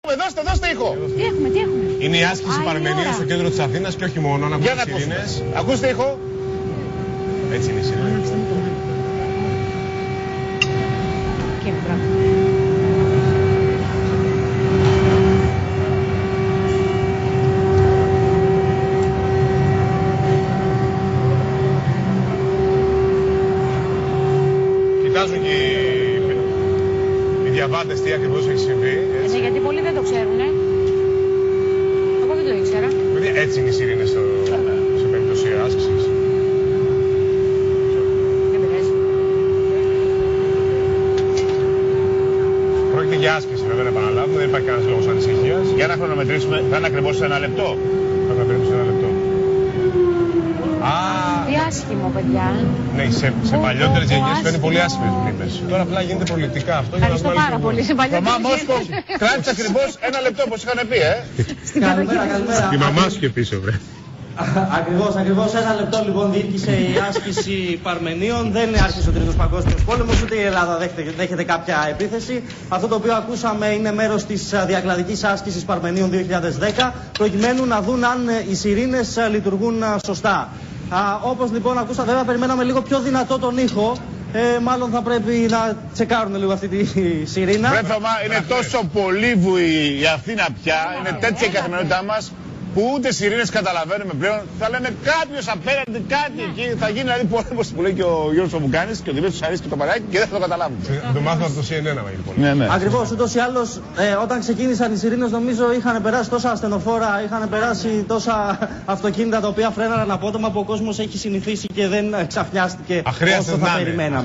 Δώστε ήχο. Τι έχουμε. Είναι η άσκηση Παρμενίων στο κέντρο της Αθήνας και όχι μόνο. Να ακούσουμε σιρήνες. Ακούστε ήχο. Έτσι είναι η σιρήνα. Κοιτάζουν και οι διαβάτες τι ακριβώς έχει συμβεί. Γιατί πολλοί δεν το ξέρουνε. Εγώ δεν το ήξερα. Έτσι είναι οι σιρήνες σε περίπτωση άσκησης. Δεν πειράζει. Πρόκειται για άσκηση, βέβαια, να επαναλάβουμε. Δεν υπάρχει κανένας λόγος ανησυχίας. Για να χρονομετρήσουμε, θα είναι ακριβώς σε 1 λεπτό. Θα τα περίπου σε 1 λεπτό. Τι άσχημο, παιδιά. Ναι, σε παλιότερες γενιές φαίνεται πολύ άσχημες μνήμες. Τώρα απλά γίνεται προληπτικά αυτό. Ευχαριστώ πάρα πολύ. Σε παλιότερες Μόσκοφ κράτησε ακριβώς 1 λεπτό, όπως είχαν πει, Καλημέρα. Η μαμά σου και πίσω, βρε. Ακριβώς 1 λεπτό λοιπόν διήρκησε η άσκηση Παρμενίων. Δεν άρχισε ο Τρίτος Παγκόσμιος Πόλεμος, ούτε η Ελλάδα δέχεται κάποια επίθεση. Αυτό το οποίο ακούσαμε είναι μέρος της διακλαδικής άσκησης Παρμενίων 2010, προκειμένου να δουν αν οι σιρήνες λειτουργούν σωστά. Όπως λοιπόν ακούσατε, βέβαια περιμέναμε λίγο πιο δυνατό τον ήχο. Μάλλον θα πρέπει να τσεκάρουν λίγο αυτή τη σιρήνα. Βρε Θωμά, είναι τόσο πολύβουη η Αθήνα πια, είναι τέτοια η καθημερινότητά μας, που ούτε σιρήνες καταλαβαίνουμε πλέον. Θα λένε κάποιος απέναντι, κάτι εκεί. Θα γίνει δηλαδή πόλεμος που λέει και ο Γιώργος Παπουκάνης και ο Δημήτρης Σαρής και το Παράκι και δεν θα το καταλάβουμε. Το μάθαμε από το CNN, λοιπόν. Ναι. Ακριβώς, ούτως ή άλλως, όταν ξεκίνησαν οι σιρήνες, νομίζω είχαν περάσει τόσα ασθενοφόρα, είχαν περάσει τόσα αυτοκίνητα τα οποία φρέναραν απότομα που ο κόσμος έχει συνηθίσει και δεν ξαφνιάστηκε όσο θα περιμέναμε.